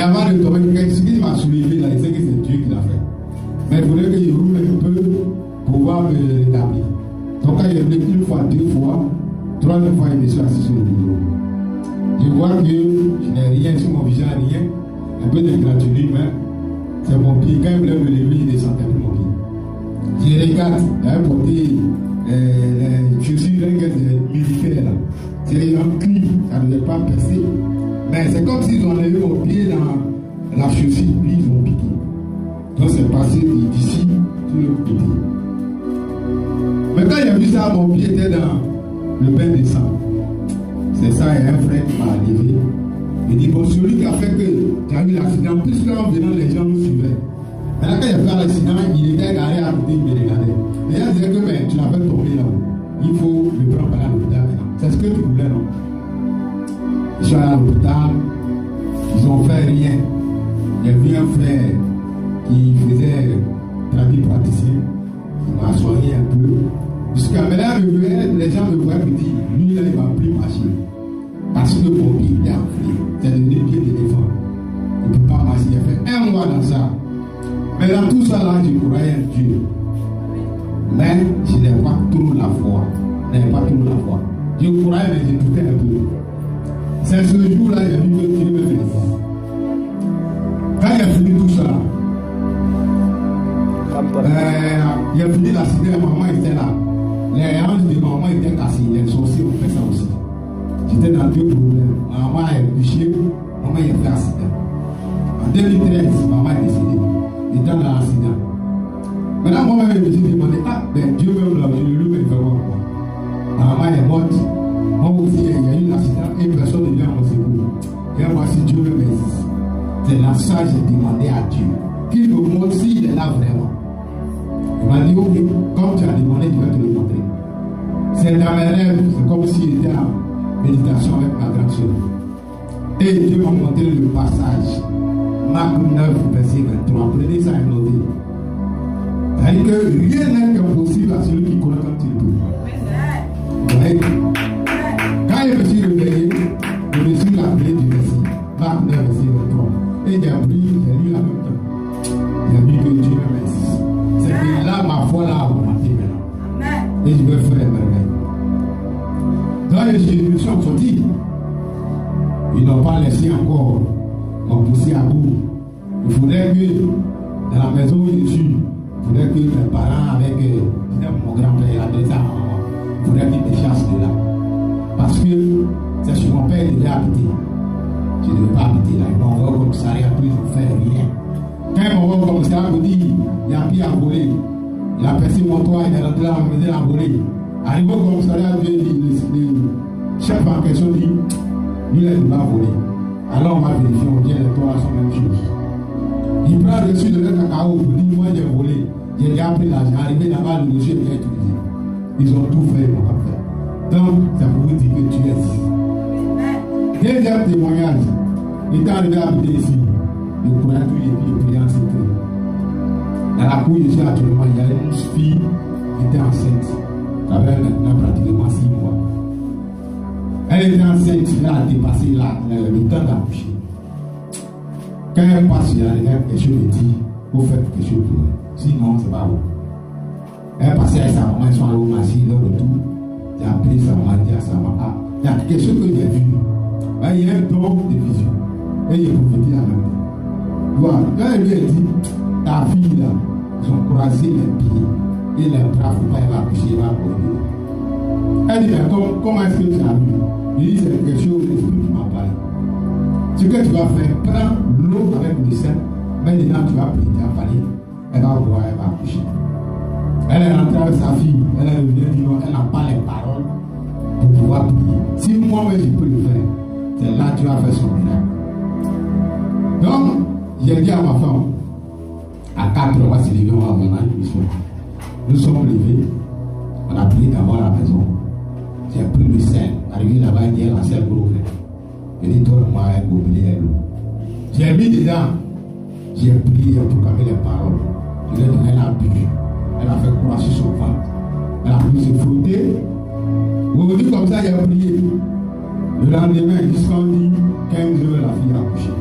avant de tomber, ce qui m'a soulevé là, c'est que c'est Dieu qui l'a fait. Mais il faudrait que je roule un peu pour pouvoir me rétablir. Donc quand il est venu une fois, deux fois, troisième fois, il me suis assis sur le bureau. Je vois que je n'ai rien sur mon visage, rien. Un peu de gratitude, mais c'est mon pied. Quand il voulait me lever, il descendait mon pied. Je regarde, il avait porté les chaussures militaires là. C'est un cri, ça ne devait pas percer. Mais c'est comme s'ils ont levé mon pied dans la chaussure, puis ils ont piqué. Donc c'est passé d'ici tout le côté. Mais quand il a vu ça, mon pied était dans le bain de sang. C'est ça, et un frère qui m'a levé. Il dit, bon, celui qui a fait que tu as eu l'accident, puisqu'en venant, les gens nous suivaient. Maintenant, quand il a fait l'accident, il était garé à côté, il me regardait. Les gens disaient que mais, tu l'as fait tomber là-haut. Il faut le prendre à l'hôpital maintenant. C'est ce que tu voulais, non? Ils sont à l'hôpital, ils n'ont fait rien. J'ai vu un frère qui faisait praticien. Il m'a soigné un peu. Jusqu'à maintenant, les gens me voient petit. Lui, là, il ne va plus marcher. Parce que mon pied était enflé. C'est devenu pied d'éléphant. Il ne peut pas marcher. Il a fait un mois dans ça. Mais dans tout ça, là, je croyais en Dieu. Mais je n'ai pas trop la foi. Je n'avais pas trop la foi. Je croyais, mais je doutais un peu. C'est ce jour-là, j'ai vu que Dieu me fait ça. Quand il a fini tout ça, il a fini l'accident, maman était là. Les hanches de maman étaient cassées, les sourcils ont fait ça aussi. J'étais dans deux problèmes. Maman est touchée, maman a fait accident. En 2013, maman est décédée. Étant dans l'accident. Maintenant, moi-même, je me suis demandé, ben Dieu même là, je le lui fait voir quoi. Maman est morte. Moi aussi, il y a eu l'accident et personne ne vient à mon secours. Et moi, si Dieu me existe, c'est là ça que j'ai demandé à Dieu. Qu'il me montre s'il est là vraiment. Il m'a dit, ok, comme tu as demandé, je vais te le montrer. C'est dans mes rêves, c'est comme s'il était en méditation avec ma grande soeur. Et Dieu m'a montré le passage. Marc 9, verset 23. Prenez ça et notez. C'est-à-dire que rien n'est impossible à celui qui connaît quand il peut. Ouais. Quand je me suis réveillé, je me suis rappelé du verset. Marc 9, verset 23. Et j'ai lu la même temps. J'ai vu que Dieu me existe. C'est que là, ma foi là a augmenté maintenant. Et je vais faire les merveilles. Dans les générations sorties, ils n'ont pas laissé encore m'ont poussé à bout. Il faudrait que dans la maison où je suis, il faudrait que mes parents, avec mon grand-père, avec sa maman, il faudrait qu'ils me chassent de là. Parce que c'est chez mon père qui devait habiter. Je ne devais pas habiter là. Ils m'ont envoyé au commissariat, puis ils n'ont fait rien. Quand ils m'ont envoyé au commissariat, ils m'ont dit, il y a un pied à voler. Il a percé mon toit, il est rentré dans la maison à voler. Arrivé au commissariat, le chef en question dit, lui, il ne va voler. Alors on va vérifier, on dit les toits sont la même chose. Il prend le reçu de leur cacao, il dit, moi j'ai volé. J'ai déjà pris l'argent, arrivé là-bas, le reçu est bien utilisé. Ils ont tout fait, ils n'ont pas fait. Donc, ça pour vous dire que tu es. Deuxième témoignage, il est arrivé à habiter ici. Le courant tout est prié en secret. Dans la cour, je suis actuellement, il y a une fille qui était enceinte. Ça avait maintenant pratiquement 6 mois. Elle était enceinte, elle a dépassé le temps d'accoucher. Quand elle passe, il y a quelque chose qui dit, vous faites quelque chose pour elle. Sinon, c'est pas bon. Elle est passée avec sa maman, ils sont allés au Magie, leur retour. J'ai appelé sa maman, dit à sa maman, il y a quelque chose que j'ai vu. Il y a un don de vision. Et il est prophétisé en même temps. Voilà. Quand elle lui a dit, ta fille là, ils ont croisé les pieds et les bras, il ne faut pas y avoir accoucher, il va mourir. Elle dit, comment est-ce que tu as vu? Il dit, c'est quelque chose, l'esprit qui m'a parlé. Ce que tu vas faire, prends l'eau avec le sein, mais dedans tu vas prêter à parler, elle va boire, elle va accoucher. Elle est rentrée avec sa fille, elle est revenue, elle n'a pas les paroles pour pouvoir prier. Si moi-même je peux le faire, c'est là que tu vas faire son miracle. Donc, j'ai dit à ma femme, à 4 heures, on va se lever, on va avoir une mission. Nous sommes levés, on a prié d'abord à la maison. J'ai pris le sel, arrivé là-bas, il dit la selle pour ouvrir. Je dis, donne-moi un gobelet à l'eau. J'ai mis dedans, j'ai prié pour proclamé les paroles. Je lui ai donné, elle a bu. Elle a fait croire sur son ventre. Elle a pu se frotter. Aujourd'hui, comme ça, j'ai prié. Le lendemain, jusqu'à 15 heures, la fille a couché.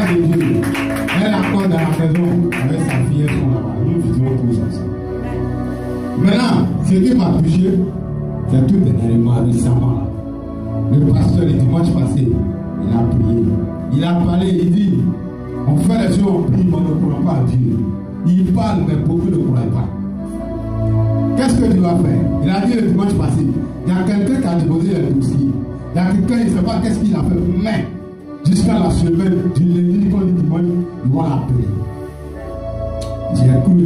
de Dieu. Elle est encore dans la maison avec sa fille et son là-bas. Nous faisons tous ensemble. Maintenant, ce qui m'a touché, c'est tout dernièrement, récemment. Le pasteur, le dimanche passé, il a prié. Il a parlé, il dit, on fait les choses, on prie, mais on ne croit pas à Dieu. Il parle, mais beaucoup ne croient pas. Qu'est-ce que tu vas faire? Il a dit le dimanche passé, il y a quelqu'un qui a déposé le dossier. Il y a quelqu'un, il ne sait pas qu'est-ce qu'il a fait, mais jusqu'à la semaine du lundi, quand du dimanche, ils vont l'appeler. J'ai cru.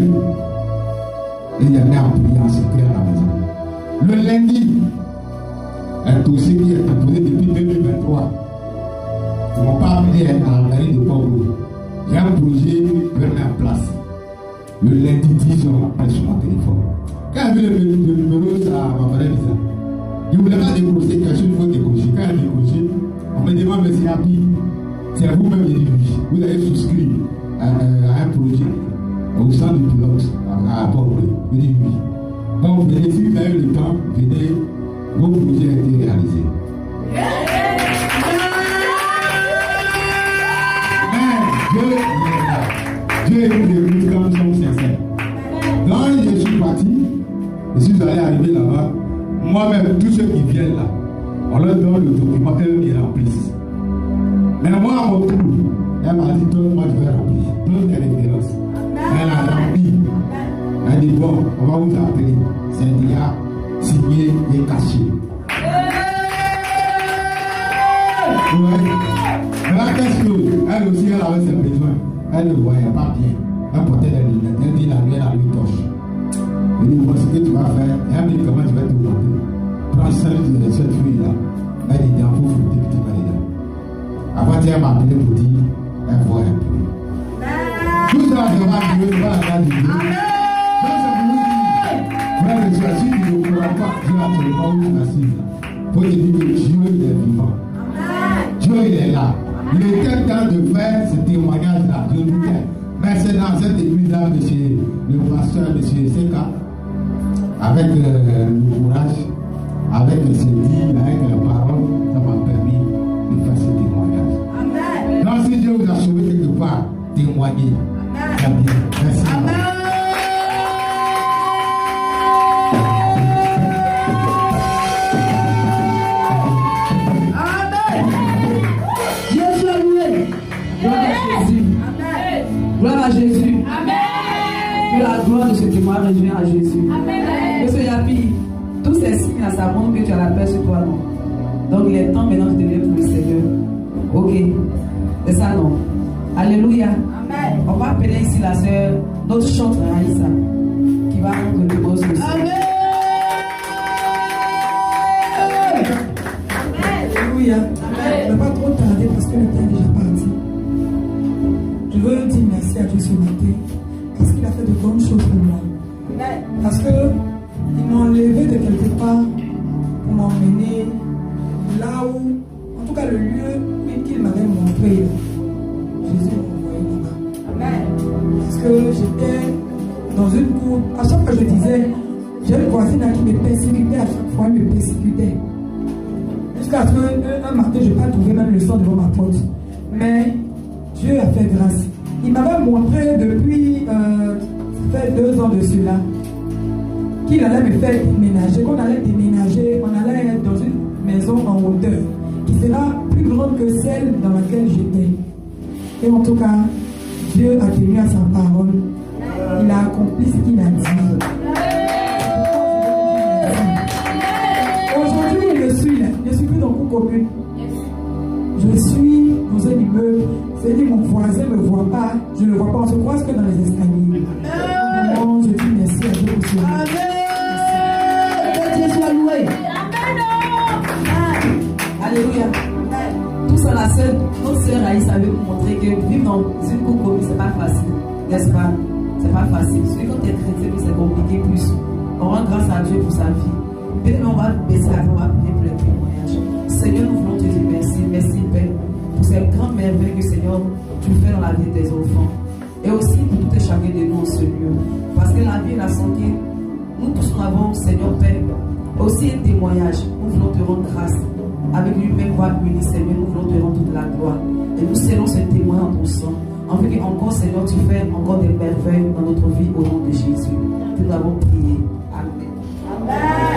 Et il y a mis à prier en secret à la maison. Le lundi, un dossier qui est déposé depuis 2023. Ils ne m'ont pas amené à la mairie de Congo. J'ai un projet que je mets en place. Le lundi 10, on m'appelle sur mon téléphone. Quand il y avait le numéro, ça m'a fait bizarre. Il ne voulait pas décrocher quelque chose, il faut décrocher. Quand il a décroché, on me demande, mais c'est Happy. C'est vous-même, il dit, vous avez souscrit à un projet au sein du pilote à Bordeaux. Il dit oui. Donc, venez, si vous avez le temps, venez, vos projets ont été réalisés. Mais Dieu écoute les bruits quand nous sommes sincères. Quand je suis parti, je suis allé arriver là-bas, moi-même, tous ceux qui viennent là, on leur donne le document, eux, ils remplissent. Mais moi, à mon tour, elle m'a dit, toi, moi, je vais remplir. Donne des références. Elle a rempli. Elle dit, bon, on va vous appeler. C'est déjà signé et caché. Ouais. Là, qu'est-ce que, elle aussi, elle avait ses besoins. Elle ne voyait pas bien. Elle portait des lunettes. Elle dit, la nuit torche. Elle dit, bon, ce que tu vas faire, elle me dit, comment tu vas te monter. Prends celle de cette fille-là. Elle dit, il faut foutre des petits malades. Avant, elle m'a appelé pour dire, elle voit un peu. Tout ça, je vais Dieu, je vais la grâce de Dieu. Donc, c'est pour vous dire, frère et soeur, si tu ne crois pas, Dieu a fait le temps où tu assises là. Il faut te dire que Dieu, il est vivant. Dieu, il est là. Il était temps de faire ce témoignage-là. Je vous dis, mais c'est dans cette église-là, monsieur le pasteur, monsieur Seka, avec le courage, avec le dit, avec la parole, ça m'a permis de faire ce témoignage. Amen. Donc, si Dieu vous a sauvé quelque part, témoignez. Très bien. Merci. Amen. Gloire à Jésus. Amen. Que la gloire de ce témoignage revienne à Jésus. Amen. Monsieur Yapi, tous ces signes à sa montre que tu as la paix sur toi, non. Donc il est temps maintenant de devenir pour le Seigneur. Ok. C'est ça, non. Alléluia. Amen. On va appeler ici la sœur, notre chante Raïssa, qui va nous le boss aussi. Amen. Alléluia. Amen. Je ne vais pas trop tarder parce que le temps est déjà parti. Je veux dire merci à Dieu ce matin parce qu'il a fait de bonnes choses pour moi. Parce qu'il m'a enlevé de quelque part pour m'emmener là où, en tout cas le lieu qu'il m'avait montré. Jésus m'a envoyé là-bas. Parce que j'étais dans une cour. À chaque fois que je disais, j'ai une voisine qui me persécutait, à chaque fois elle me persécutait. Jusqu'à ce qu'un matin, je n'ai pas trouvé même le sang devant ma porte. Mais Dieu a fait grâce. Il m'avait montré depuis, ça fait 2 ans de cela, qu'il allait me faire déménager, qu'on allait déménager, on allait être dans une maison en hauteur, qui sera plus grande que celle dans laquelle j'étais. Et en tout cas, Dieu a tenu à sa parole. Il a accompli ce qu'il a dit. Aujourd'hui, je suis là. Je ne suis plus dans une commune. Je suis dans un immeuble. C'est-à-dire mon voisin ne me voit pas. Je ne le vois pas. On se croise que dans les escaliers. Alors, je dis merci à Dieu pour cela. Amen. Que Dieu soit loué. Amen. Alléluia. Tout ça, la sœur, notre sœur Raïssa avait montré que vivre dans une cour commune, c'est pas facile. N'est-ce pas? C'est pas facile. Celui quand tu es chrétien, c'est compliqué plus. On rend grâce à Dieu pour sa vie. Peut-être on va baisser la voix, on va prier pour le témoignage. Seigneur, nous voulons te dire merci. Merci, Père, pour cette grande merveille que, Seigneur, tu fais dans la vie des enfants. Et aussi pour tout et chacun de nous en ce lieu. Parce que la vie et la santé, nous tous nous avons, Seigneur Père, aussi un témoignage. Nous voulons te rendre grâce. avec lui-même va bénir, Seigneur, nous voulons te rendre toute la gloire. Et nous scellons ce témoin en ton sang. En fait qu'encore, Seigneur, tu fais encore des merveilles dans notre vie au nom de Jésus. Nous l'avons prié. Amen. Amen.